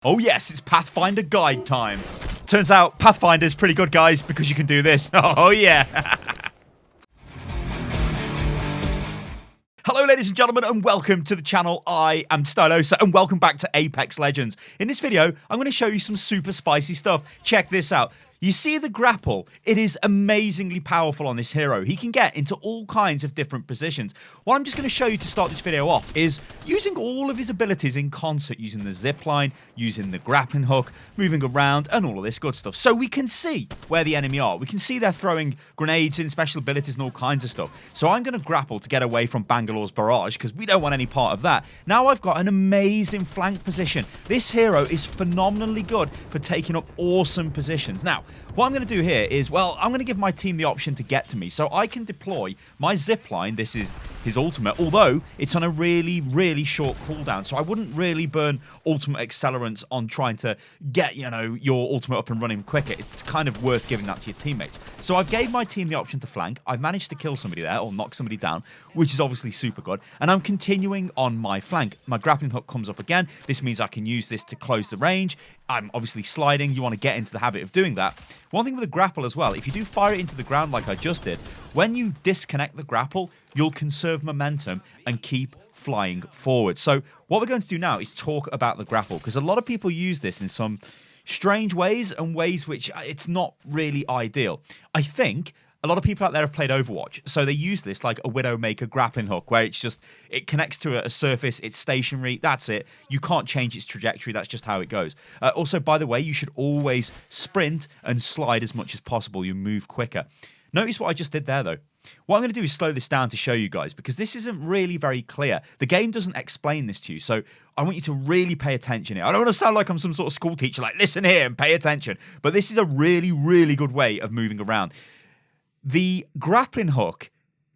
Oh yes, it's Pathfinder guide time. Turns out Pathfinder is pretty good, guys, because you can do this. Oh yeah. Hello ladies and gentlemen, and welcome to the channel. I am Stylosa, and welcome back to Apex Legends. In this video, I'm going to show you some super spicy stuff. Check this out. You see the grapple? It is amazingly powerful on this hero. He can get into all kinds of different positions. What I'm just going to show you to start this video off is using all of his abilities in concert, using the zipline, using the grappling hook, moving around, and all of this good stuff. So we can see where the enemy are. We can see they're throwing grenades in, special abilities, and all kinds of stuff. So I'm going to grapple to get away from Bangalore's barrage, because we don't want any part of that. Now I've got an amazing flank position. This hero is phenomenally good for taking up awesome positions. Now, what I'm going to do here is, well, I'm going to give my team the option to get to me, so I can deploy my zipline. This is his ultimate, although it's on a really, really short cooldown, so I wouldn't really burn ultimate accelerants on trying to get, you know, your ultimate up and running quicker. It's kind of worth giving that to your teammates. So I've gave my team the option to flank. I've managed to kill somebody there, or knock somebody down, which is obviously super good, and I'm continuing on my flank. My grappling hook comes up again. This means I can use this to close the range. I'm obviously sliding. You want to get into the habit of doing that. One thing with the grapple as well, if you do fire it into the ground like I just did, when you disconnect the grapple, you'll conserve momentum and keep flying forward. So what we're going to do now is talk about the grapple, because a lot of people use this in some strange ways and ways which it's not really ideal. I think a lot of people out there have played Overwatch, so they use this like a Widowmaker grappling hook, where it's just, it connects to a surface, it's stationary, that's it. You can't change its trajectory, that's just how it goes. Also, by the way, you should always sprint and slide as much as possible. You move quicker. Notice what I just did there, though. What I'm going to do is slow this down to show you guys, because this isn't really very clear. The game doesn't explain this to you, so I want you to really pay attention here. I don't want to sound like I'm some sort of school teacher, like, listen here and pay attention. But this is a really, really good way of moving around. The grappling hook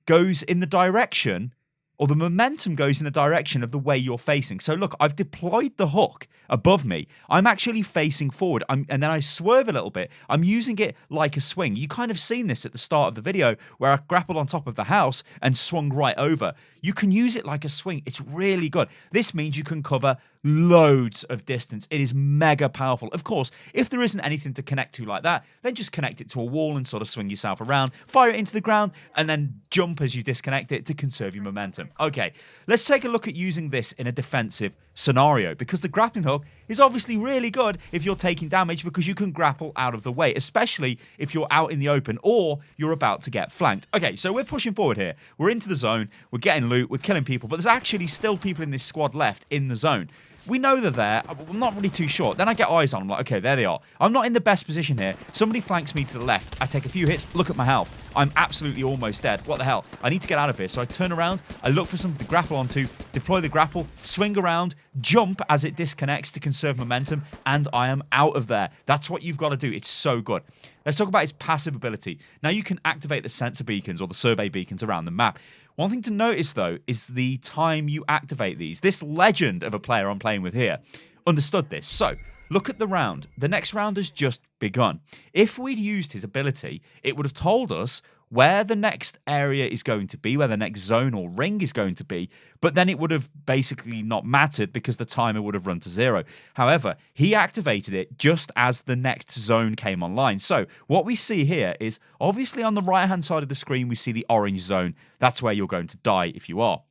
goes in the direction, or the momentum goes in the direction of the way you're facing. So look, I've deployed the hook above me. I'm actually facing forward, and then I swerve a little bit. I'm using it like a swing. You kind of seen this at the start of the video, where I grappled on top of the house and swung right over. You can use it like a swing. It's really good. This means you can cover loads of distance. It is mega powerful. Of course, if there isn't anything to connect to like that, then just connect it to a wall and sort of swing yourself around, fire it into the ground, and then jump as you disconnect it to conserve your momentum. Okay, let's take a look at using this in a defensive scenario, because the grappling hook is obviously really good if you're taking damage, because you can grapple out of the way, especially if you're out in the open or you're about to get flanked. Okay, so we're pushing forward here. We're into the zone. We're getting loot. We're killing people, but there's actually still people in this squad left in the zone. We know they're there. I'm not really too sure. Then I get eyes on them. I'm like, okay, there they are. I'm not in the best position here. Somebody flanks me to the left. I take a few hits. Look at my health. I'm absolutely almost dead. What the hell? I need to get out of here. So I turn around. I look for something to grapple onto, deploy the grapple, swing around, jump as it disconnects to conserve momentum, and I am out of there. That's what you've got to do. It's so good. Let's talk about his passive ability. Now you can activate the sensor beacons, or the survey beacons, around the map. One thing to notice, though, is the time you activate these. This legend of a player I'm playing with here understood this. So look at the round. The next round has just begun. If we'd used his ability, it would have told us where the next area is going to be, where the next zone or ring is going to be, but then it would have basically not mattered, because the timer would have run to 0. However, he activated it just as the next zone came online. So what we see here is, obviously on the right-hand side of the screen, we see the orange zone. That's where you're going to die if you are.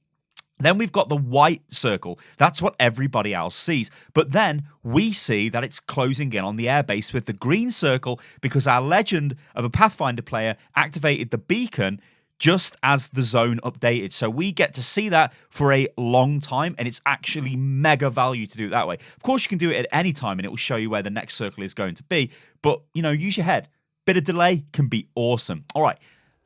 Then we've got the white circle. That's what everybody else sees. But then we see that it's closing in on the airbase with the green circle, because our legend of a Pathfinder player activated the beacon just as the zone updated. So we get to see that for a long time, and it's actually mega value to do it that way. Of course, you can do it at any time, and it will show you where the next circle is going to be. But, you know, use your head. Bit of delay can be awesome. All right.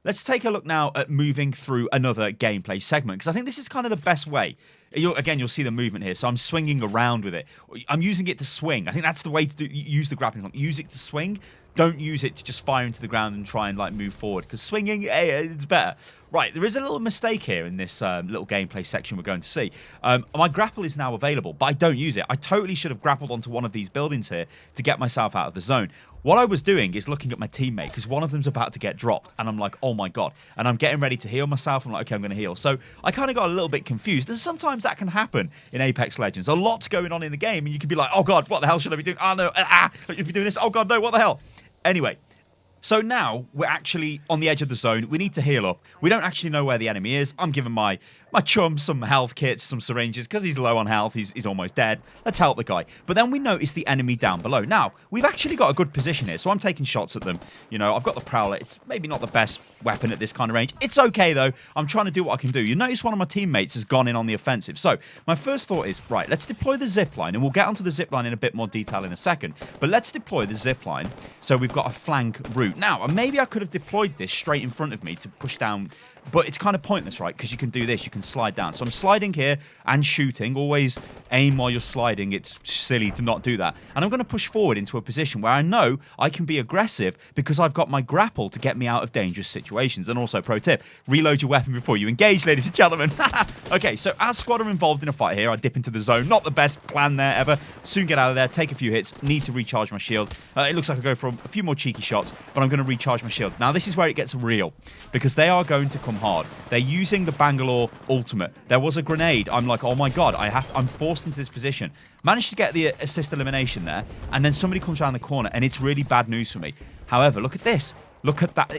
Let's take a look now at moving through another gameplay segment, because I think this is kind of the best way. Again, you'll see the movement here. So I'm swinging around with it. I'm using it to swing. I think that's the way to use the grappling hook. Use it to swing. Don't use it to just fire into the ground and try and like move forward, because swinging, hey, it's better. Right, there is a little mistake here in this little gameplay section we're going to see. My grapple is now available, but I don't use it. I totally should have grappled onto one of these buildings here to get myself out of the zone. What I was doing is looking at my teammate, because one of them's about to get dropped, and I'm like, oh my god. And I'm getting ready to heal myself. I'm like, okay, I'm going to heal. So I kind of got a little bit confused. And sometimes that can happen in Apex Legends. A lot's going on in the game, and you can be like, oh god, what the hell should I be doing? Oh no, if you're doing this, oh god, no, what the hell? Anyway, so now we're actually on the edge of the zone. We need to heal up. We don't actually know where the enemy is. I'm giving my chum some health kits, some syringes, because he's low on health. He's almost dead. Let's help the guy. But then we notice the enemy down below. Now, we've actually got a good position here, so I'm taking shots at them. You know, I've got the Prowler. It's maybe not the best weapon at this kind of range. It's okay, though. I'm trying to do what I can do. You notice one of my teammates has gone in on the offensive. So my first thought is, right, let's deploy the zipline, and we'll get onto the zipline in a bit more detail in a second. But let's deploy the zipline so we've got a flank route. Now, maybe I could have deployed this straight in front of me to push down, but it's kind of pointless, right? Because you can do this, you can slide down. So I'm sliding here and shooting. Always aim while you're sliding. It's silly to not do that. And I'm going to push forward into a position where I know I can be aggressive because I've got my grapple to get me out of dangerous situations. And also, pro tip, reload your weapon before you engage, ladies and gentlemen. Okay, so as squad are involved in a fight here, I dip into the zone. Not the best plan there ever. Soon get out of there, take a few hits, need to recharge my shield. It looks like I go for a few more cheeky shots, but I'm going to recharge my shield. Now, this is where it gets real because they are going to come hard. They're using the Bangalore ultimate. There was a grenade. I'm like, oh my god, I'm forced into this position. Managed to get the assist elimination there, and then somebody comes around the corner, and it's really bad news for me. However, look at this. Look at that.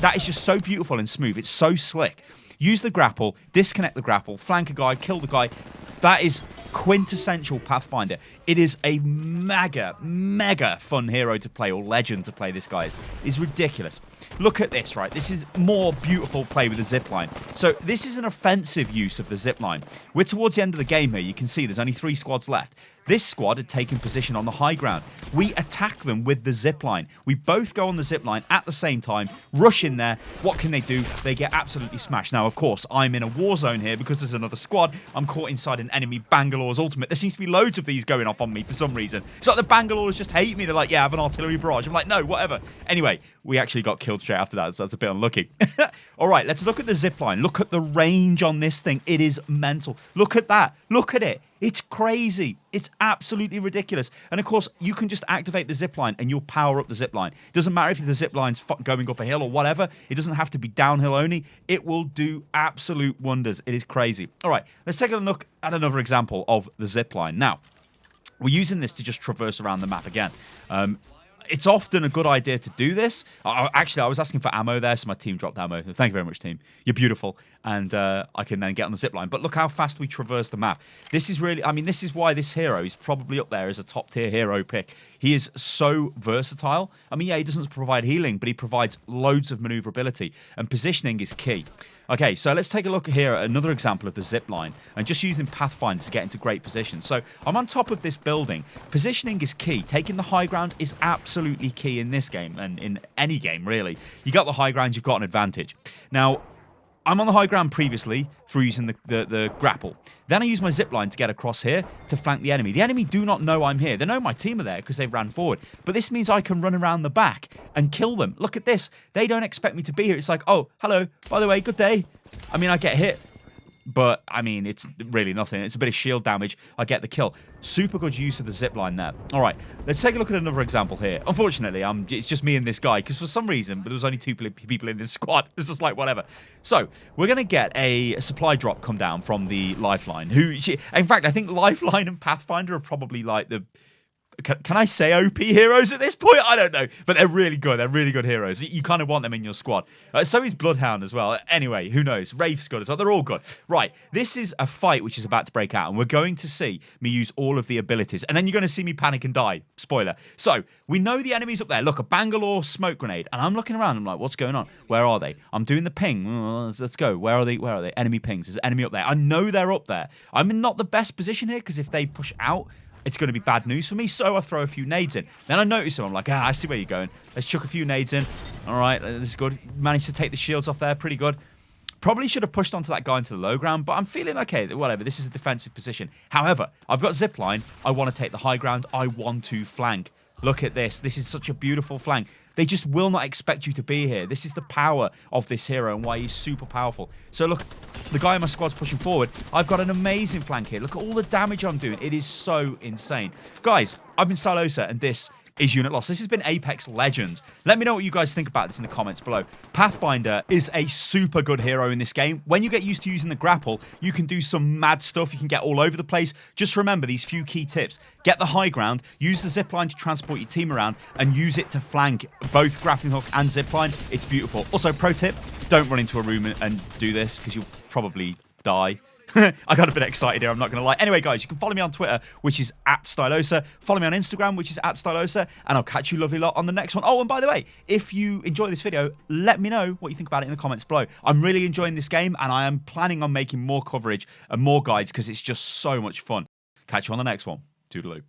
That is just so beautiful and smooth. It's so slick. Use the grapple, disconnect the grapple, flank a guy, kill the guy. That is quintessential Pathfinder. It is a mega fun hero to play, or legend to play. This guy is ridiculous. Look at this, right? This is more beautiful play with the zipline. So this is an offensive use of the zipline. We're towards the end of the game here. You can see there's only 3 squads left. This squad had taken position on the high ground. We attack them with the zipline. We both go on the zipline at the same time, rush in there. What can they do? They get absolutely smashed. Now, of course, I'm in a war zone here because there's another squad. I'm caught inside an enemy Bangalore's ultimate. There seems to be loads of these going off on me for some reason. It's like the Bangalores just hate me. They're like, yeah, I have an artillery barrage. I'm like, no, whatever. Anyway, we actually got killed straight after that, so that's a bit unlucky. All right, let's look at the zipline. Look at the range on this thing. It is mental. Look at that. Look at it. It's crazy. It's absolutely ridiculous. And of course, you can just activate the zipline and you'll power up the zipline. It doesn't matter if the zipline's going up a hill or whatever. It doesn't have to be downhill only. It will do absolute wonders. It is crazy. All right, let's take a look at another example of the zipline. Now, we're using this to just traverse around the map again. It's often a good idea to do this. Actually, I was asking for ammo there, so my team dropped ammo. Thank you very much, team. You're beautiful. And I can then get on the zipline. But look how fast we traverse the map. This is really, I mean, this is why this hero is probably up there as a top-tier hero pick. He is so versatile. I mean, yeah, he doesn't provide healing, but he provides loads of maneuverability. And positioning is key. Okay, so let's take a look here at another example of the zipline and just using Pathfinder to get into great position. So I'm on top of this building. Positioning is key. Taking the high ground is absolutely key in this game and in any game, really. You got the high ground, you've got an advantage. Now, I'm on the high ground previously through using the grapple. Then I use my zipline to get across here to flank the enemy. The enemy do not know I'm here. They know my team are there because they ran forward. But this means I can run around the back and kill them. Look at this. They don't expect me to be here. It's like, oh, hello, by the way, good day. I mean, I get hit. But, I mean, it's really nothing. It's a bit of shield damage. I get the kill. Super good use of the zipline there. All right, let's take a look at another example here. Unfortunately, it's just me and this guy, because for some reason, there was only 2 people in this squad. It's just like, whatever. So, we're going to get a supply drop come down from the Lifeline. In fact, I think Lifeline and Pathfinder are probably like the... Can I say OP heroes at this point? I don't know. But they're really good. They're really good heroes. You kind of want them in your squad. So is Bloodhound as well. Anyway, who knows? Wraith's good as well. They're all good. Right. This is a fight which is about to break out. And we're going to see me use all of the abilities. And then you're going to see me panic and die. Spoiler. So, we know the enemy's up there. Look, a Bangalore smoke grenade. And I'm looking around. I'm like, what's going on? Where are they? I'm doing the ping. Let's go. Where are they? Where are they? Enemy pings. There's an enemy up there. I know they're up there. I'm in not the best position here because if they push out, it's going to be bad news for me, so I throw a few nades in. Then I notice them. I'm like, I see where you're going. Let's chuck a few nades in. All right, this is good. Managed to take the shields off there. Pretty good. Probably should have pushed onto that guy into the low ground, but I'm feeling okay. Whatever, this is a defensive position. However, I've got zipline. I want to take the high ground. I want to flank. Look at this. This is such a beautiful flank. They just will not expect you to be here. This is the power of this hero and why he's super powerful. So look, the guy in my squad's pushing forward. I've got an amazing flank here. Look at all the damage I'm doing. It is so insane. Guys, I've been Stylosa, and this is unit loss. This has been Apex Legends. Let me know what you guys think about this in the comments below. Pathfinder is a super good hero in this game. When you get used to using the grapple, you can do some mad stuff. You can get all over the place. Just remember these few key tips. Get the high ground, use the zipline to transport your team around, and use it to flank both grappling hook and zipline. It's beautiful. Also, pro tip, don't run into a room and do this because you'll probably die. I got a bit excited here, I'm not going to lie. Anyway, guys, you can follow me on Twitter, which is @Stylosa. Follow me on Instagram, which is @Stylosa. And I'll catch you lovely lot on the next one. Oh, and by the way, if you enjoy this video, let me know what you think about it in the comments below. I'm really enjoying this game, and I am planning on making more coverage and more guides because it's just so much fun. Catch you on the next one. Toodaloo.